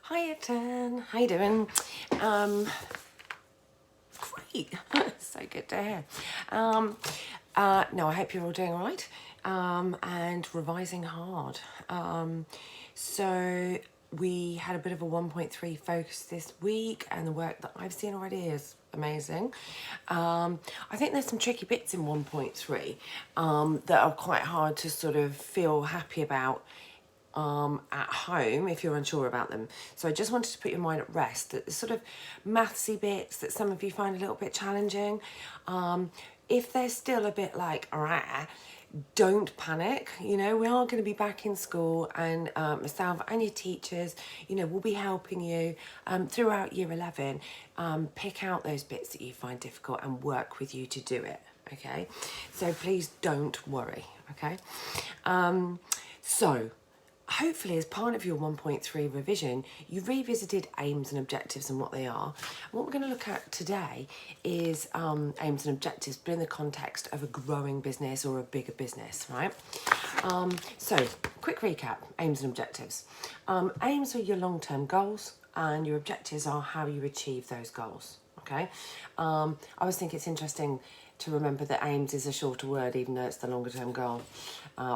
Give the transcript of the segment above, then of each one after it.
Hiya, Tan. How you doing? Great. So good to hear. No, I hope you're all doing all right and revising hard. So we had a bit of a 1.3 focus this week, and the work that I've seen already is amazing. I think there's some tricky bits in 1.3 that are quite hard to sort of feel happy about at home if you're unsure about them. So I just wanted to put your mind at rest that the sort of mathsy bits that some of you find a little bit challenging, if they're still a bit like rah, don't panic. You know, we are going to be back in school, and myself and your teachers, you know, will be helping you throughout year 11 pick out those bits that you find difficult and work with you to do it. Okay, so please don't worry. Okay, so hopefully as part of your 1.3 revision, you revisited aims and objectives and what they are. And what we're going to look at today is aims and objectives, but in the context of a growing business or a bigger business, right? So quick recap, aims and objectives. Aims are your long-term goals, and your objectives are how you achieve those goals, okay? I always think it's interesting to remember that aims is a shorter word, even though it's the longer term goal,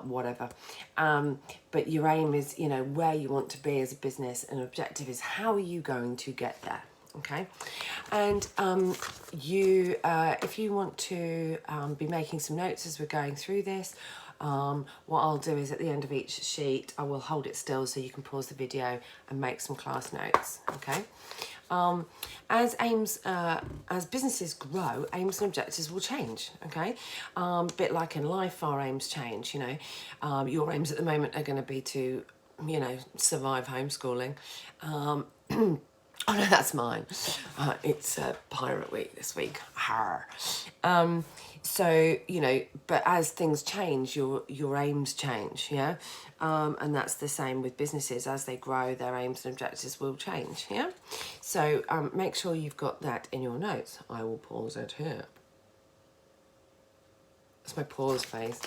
whatever. But your aim is, you know, where you want to be as a business, and objective is how are you going to get there, okay? And if you want to be making some notes as we're going through this, what I'll do is at the end of each sheet, I will hold it still so you can pause the video and make some class notes, okay? As businesses grow, aims and objectives will change, okay? Bit like in life, our aims change, you know. Your aims at the moment are going to be to, you know, survive homeschooling. Oh no, that's mine. It's Pirate Week this week. So, you know, but as things change, your aims change, yeah? And that's the same with businesses. As they grow, their aims and objectives will change, yeah? So make sure you've got that in your notes. I will pause it here. That's my pause face.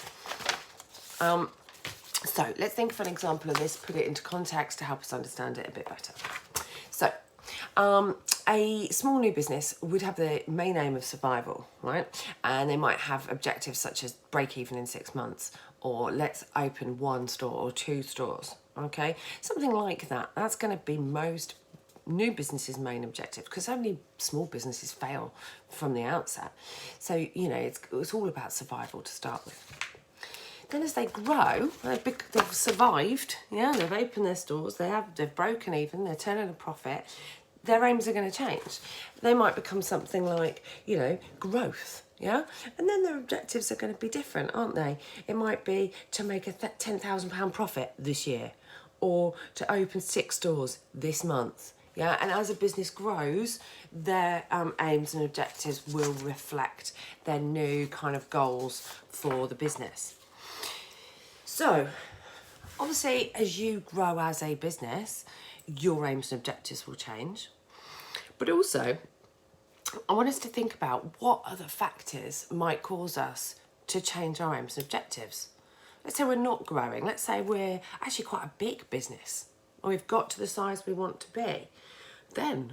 So let's think of an example of this, put it into context to help us understand it a bit better. So, a small new business would have the main aim of survival, right? And they might have objectives such as break even in 6 months, or let's open 1 store or 2 stores, okay? Something like that. That's going to be most new businesses' main objective, because only small businesses fail from the outset. So, you know, it's all about survival to start with. Then as they grow, they've survived, yeah, they've opened their stores, they've broken even, they're turning a profit, their aims are going to change. They might become something like, you know, growth, yeah? And then their objectives are going to be different, aren't they? It might be to make a £10,000 profit this year, or to open 6 stores this month, yeah? And as a business grows, their aims and objectives will reflect their new kind of goals for the business. So, obviously, as you grow as a business, your aims and objectives will change. But also, I want us to think about what other factors might cause us to change our aims and objectives. Let's say we're not growing. Let's say we're actually quite a big business, or we've got to the size we want to be. Then,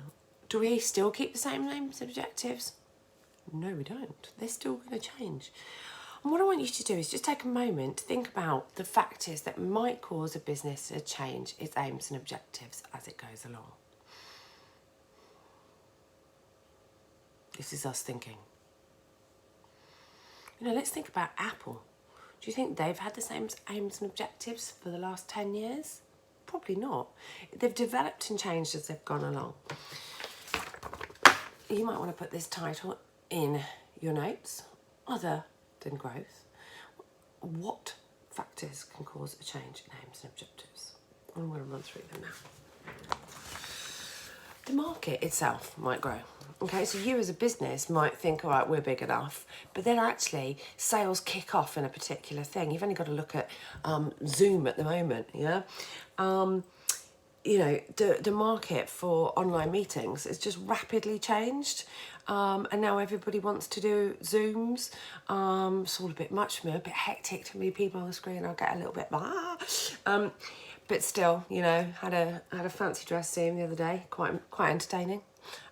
do we still keep the same aims and objectives? No, we don't. They're still going to change. And what I want you to do is just take a moment to think about the factors that might cause a business to change its aims and objectives as it goes along. This is us thinking. You know, let's think about Apple. Do you think they've had the same aims and objectives for the last 10 years? Probably not. They've developed and changed as they've gone along. You might want to put this title in your notes. Other than growth, what factors can cause a change in aims and objectives? I'm going to run through them now. The market itself might grow. Okay, so you as a business might think, all right, we're big enough, but then actually sales kick off in a particular thing. You've only got to look at Zoom at the moment, yeah? You know, the market for online meetings has just rapidly changed, and now everybody wants to do Zooms. It's all a bit much for me, a bit hectic to me, people on the screen. I'll get a little bit, but still, you know, had a fancy dress scene the other day, quite entertaining.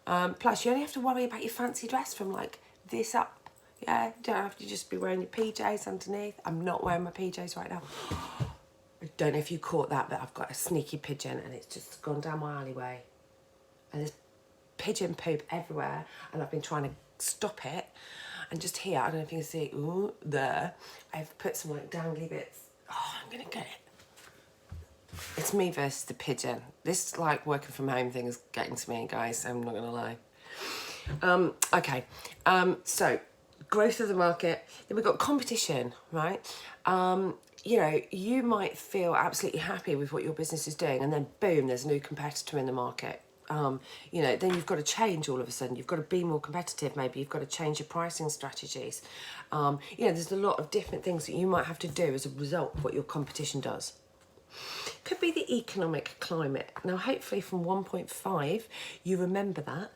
Plus, you only have to worry about your fancy dress from like this up. Yeah, you don't have to just be wearing your PJs underneath. I'm not wearing my PJs right now. I don't know if you caught that, but I've got a sneaky pigeon and it's just gone down my alleyway. And there's pigeon poop everywhere, and I've been trying to stop it. And just here, I don't know if you can see, ooh, there, I've put some like dangly bits. Oh, I'm gonna get it. It's me versus the pigeon. This like working from home thing is getting to me, guys. I'm not gonna lie. Okay, so growth of the market. Then we've got competition, right? You know, you might feel absolutely happy with what your business is doing, and then boom, there's a new competitor in the market. You know, then you've got to change all of a sudden. You've got to be more competitive. Maybe you've got to change your pricing strategies. You know, there's a lot of different things that you might have to do as a result of what your competition does. Could be the economic climate. Now, hopefully from 1.5, you remember that.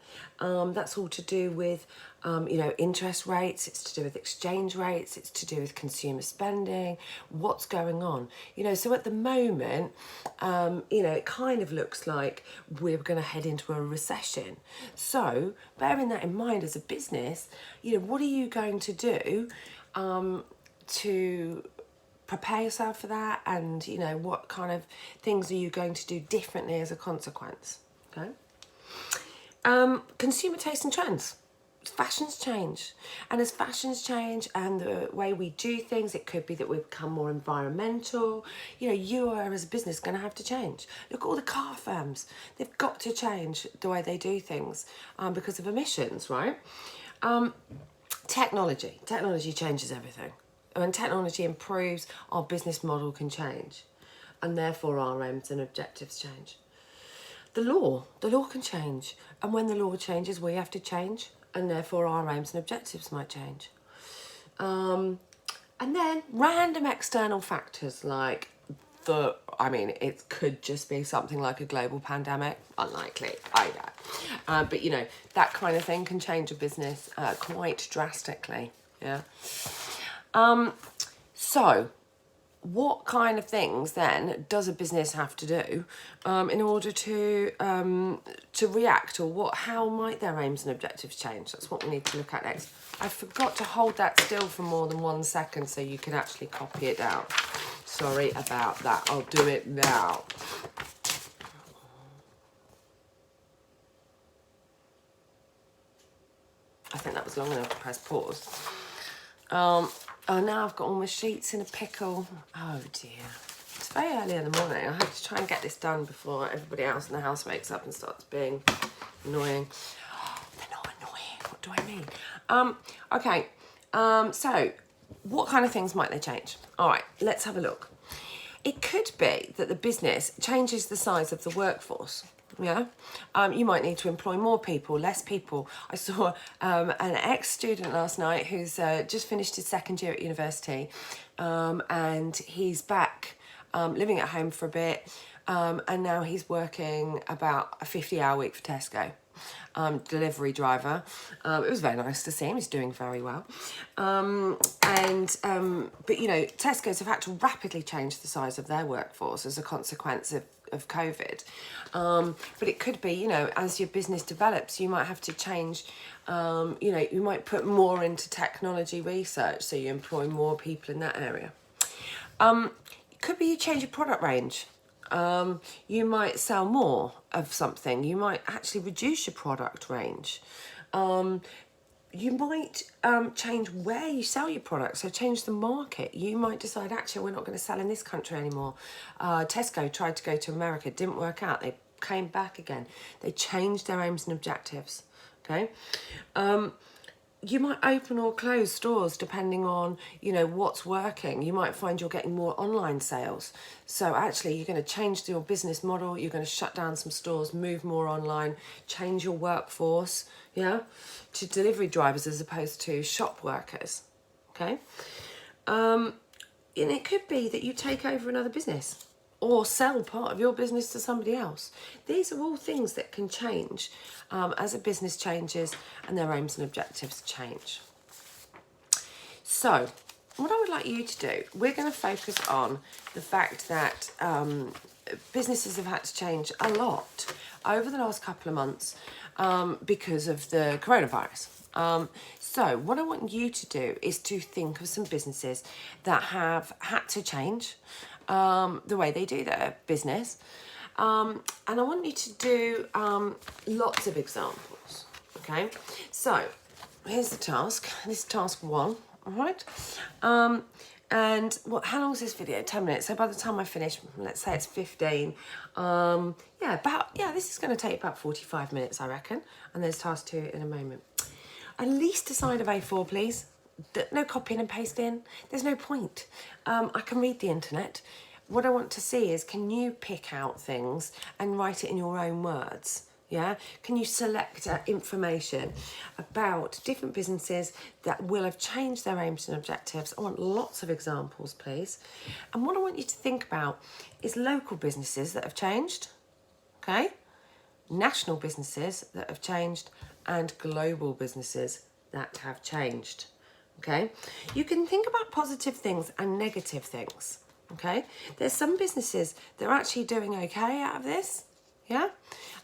That's all to do with, you know, interest rates. It's to do with exchange rates. It's to do with consumer spending. What's going on? You know, so at the moment, you know, it kind of looks like we're going to head into a recession. So bearing that in mind as a business, you know, what are you going to do to prepare yourself for that, and you know, what kind of things are you going to do differently as a consequence? Okay. Consumer taste and trends. Fashions change, and as fashions change and the way we do things, it could be that we become more environmental. You know, you are as a business going to have to change. Look at all the car firms, they've got to change the way they do things because of emissions, right? Technology changes everything. When technology improves, our business model can change, and therefore our aims and objectives change. The law can change, and when the law changes, we have to change, and therefore our aims and objectives might change. And then random external factors like it could just be something like a global pandemic. Unlikely, I know. But you know, that kind of thing can change a business quite drastically. Yeah. So what kind of things then does a business have to do in order to react, or how might their aims and objectives change? That's what we need to look at next. I forgot to hold that still for more than 1 second so you can actually copy it down. Sorry about that. I'll do it now. I think that was long enough to press pause. Oh, now I've got all my sheets in a pickle. Oh dear. It's very early in the morning. I have to try and get this done before everybody else in the house wakes up and starts being annoying. Oh, they're not annoying. What do I mean? Okay. So what kind of things might they change? All right, let's have a look. It could be that the business changes the size of the workforce. Yeah, you might need to employ more people, less people. I saw an ex-student last night who's just finished his second year at university, and he's back living at home for a bit, and now he's working about a 50-hour week for Tesco. Delivery driver. It was very nice to see him. He's doing very well. But you know, Tesco's have had to rapidly change the size of their workforce as a consequence of COVID. But it could be, you know, as your business develops, you might have to change, you know, you might put more into technology research, so you employ more people in that area. It could be you change your product range. You might sell more of something. You might actually reduce your product range. You might change where you sell your product, so change the market. You might decide, actually, we're not going to sell in this country anymore. Tesco tried to go to America, didn't work out. They came back again. They changed their aims and objectives, okay? You might open or close stores depending on, you know, what's working. You might find you're getting more online sales. So actually you're going to change your business model. You're going to shut down some stores, move more online, change your workforce, yeah, to delivery drivers as opposed to shop workers, okay? And it could be that you take over another business or sell part of your business to somebody else. These are all things that can change as a business changes and their aims and objectives change. So what I would like you to do, we're going to focus on the fact that businesses have had to change a lot over the last couple of months because of the coronavirus. So what I want you to do is to think of some businesses that have had to change the way they do their business. And I want you to do lots of examples, okay? So here's the task. This is task 1, all right? And how long is this video? 10 minutes. So by the time I finish, let's say it's 15. This is going to take about 45 minutes, I reckon. And there's task 2 in a moment. At least a side of A4, please. No copying and pasting. There's no point. I can read the internet. What I want to see is, can you pick out things and write it in your own words? Yeah, can you select information about different businesses that will have changed their aims and objectives? I want lots of examples, please. And what I want you to think about is local businesses that have changed, okay? National businesses that have changed, and global businesses that have changed, okay? You can think about positive things and negative things, okay? There's some businesses that are actually doing okay out of this, yeah?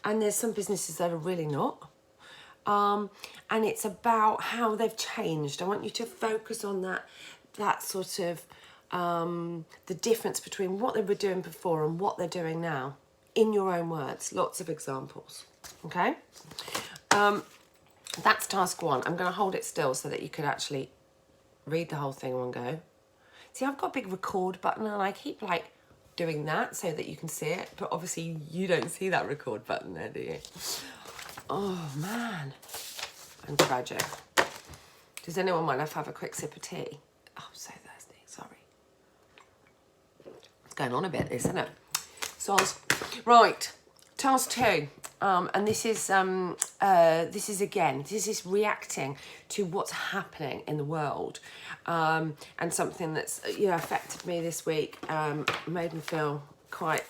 And there's some businesses that are really not. And it's about how they've changed. I want you to focus on that sort of, the difference between what they were doing before and what they're doing now, in your own words. Lots of examples, okay? That's task 1. I'm going to hold it still so that you could actually read the whole thing in one go. See, I've got a big record button and I keep doing that so that you can see it, but obviously you don't see that record button there, do you? Oh man, I'm tragic. Does anyone mind if I have a quick sip of tea? Oh, I'm so thirsty, sorry. It's going on a bit, isn't it? So right, task 2. And this is reacting to what's happening in the world, and something that's affected me this week, made me feel quite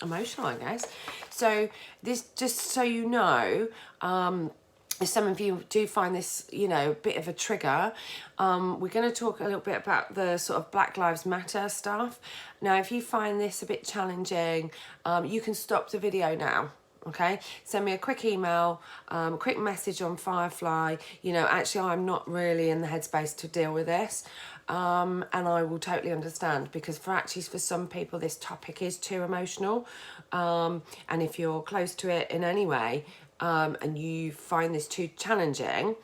emotional, I guess. So this, just so you know, if some of you do find this, a bit of a trigger, we're going to talk a little bit about the sort of Black Lives Matter stuff. Now, if you find this a bit challenging, you can stop the video now. Okay, send me a quick email, a quick message on Firefly. Actually, I'm not really in the headspace to deal with this. And I will totally understand, because for some people, this topic is too emotional. And if you're close to it in any way, and you find this too challenging,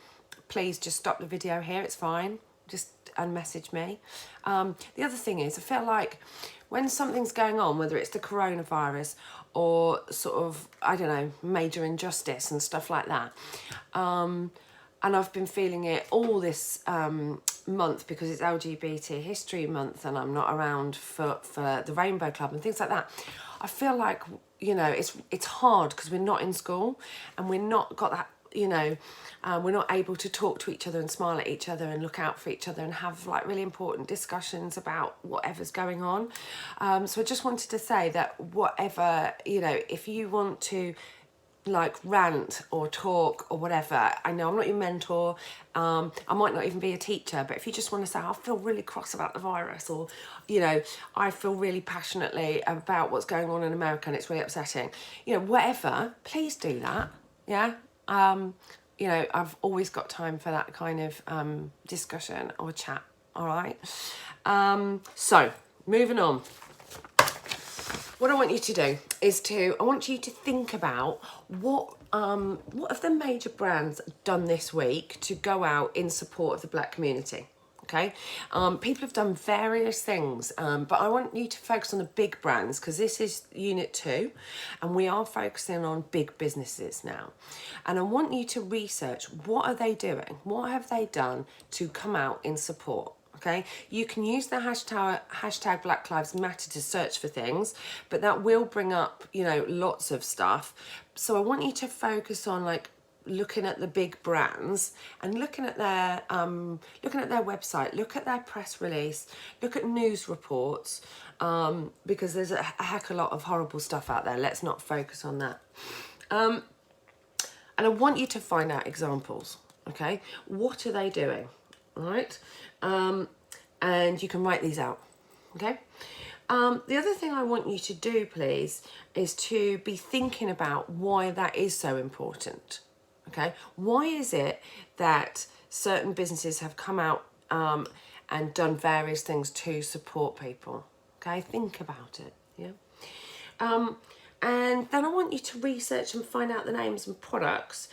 please just stop the video here. It's fine. Just message me. The other thing is, I feel like when something's going on, whether it's the coronavirus or sort of, I don't know, major injustice and stuff like that, and I've been feeling it all this month because it's LGBT History Month and I'm not around for the Rainbow Club and things like that. I feel like, it's hard because we're not in school and we're not got that, we're not able to talk to each other and smile at each other and look out for each other and have really important discussions about whatever's going on. So I just wanted to say that whatever, if you want to rant or talk or whatever, I know I'm not your mentor, I might not even be a teacher, but if you just want to say, I feel really cross about the virus, or I feel really passionately about what's going on in America and it's really upsetting, whatever, please do that. Yeah. I've always got time for that kind of discussion or chat. All right. So moving on. What I want you to do is I want you to think about what have the major brands done this week to go out in support of the Black community. Okay, people have done various things, but I want you to focus on the big brands because this is unit 2 and we are focusing on big businesses now. And I want you to research, what are they doing? What have they done to come out in support? Okay, you can use the hashtag Black Lives Matter to search for things, but that will bring up, lots of stuff. So I want you to focus on looking at the big brands and looking at their website, look at their press release, look at news reports, because there's a heck of a lot of horrible stuff out there. Let's not focus on that. And I want you to find out examples. Okay, what are they doing? All right, and you can write these out. Okay, The other thing I want you to do, please, is to be thinking about why that is so important. Okay, why is it that certain businesses have come out and done various things to support people? Okay, think about it. Yeah. And then I want you to research and find out the names and products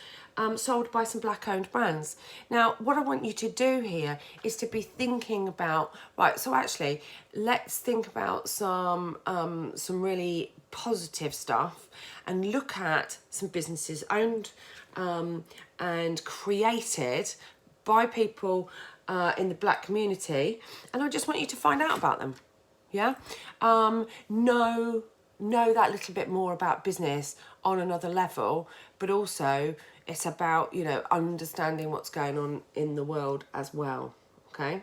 sold by some black-owned brands. Now, what I want you to do here is to be thinking about, right, so actually, let's think about some really positive stuff and look at some businesses owned and created by people in the black community, and I just want you to find out about them. Yeah, know that little bit more about business on another level, but also it's about, you know, understanding what's going on in the world as well. Okay,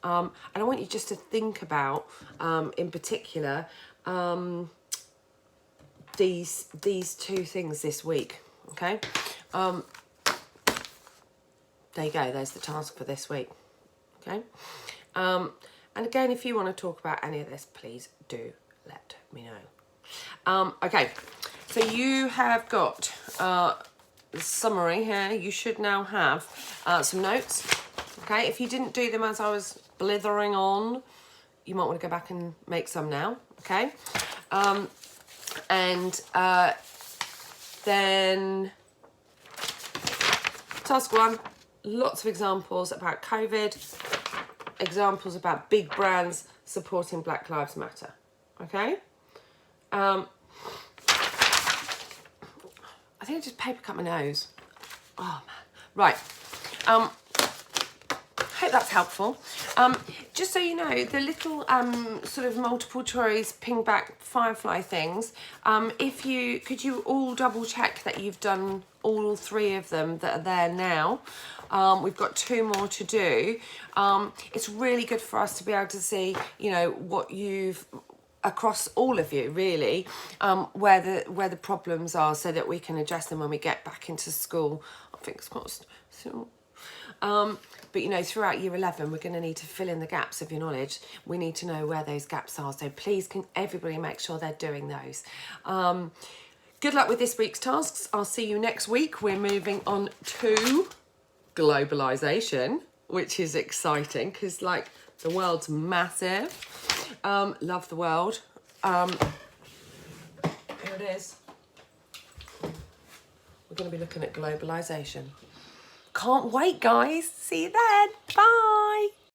and I want you just to think about in particular these two things this week. Okay, there you go, there's the task for this week. Okay, and again, if you want to talk about any of this, please do let me know. Okay, so you have got the summary here. You should now have some notes. Okay, if you didn't do them as I was blithering on, you might want to go back and make some now. Okay, and then task 1, lots of examples about COVID, examples about big brands supporting Black Lives Matter. Okay, I think I just paper cut my nose. Oh man, right. Hope that's helpful. Just so you know, the little sort of multiple choice ping back firefly things, could you all double check that you've done all 3 of them that are there now. We've got 2 more to do. It's really good for us to be able to see, you know, what you've, across all of you really, where the problems are, so that we can address them when we get back into school. Fingers crossed. But you know, throughout year 11, we're going to need to fill in the gaps of your knowledge. We need to know where those gaps are. So please, can everybody make sure they're doing those. Good luck with this week's tasks. I'll see you next week. We're moving on to globalization, which is exciting because, like, the world's massive. Love the world. Here it is. We're going to be looking at globalization. Can't wait, guys. See you then. Bye.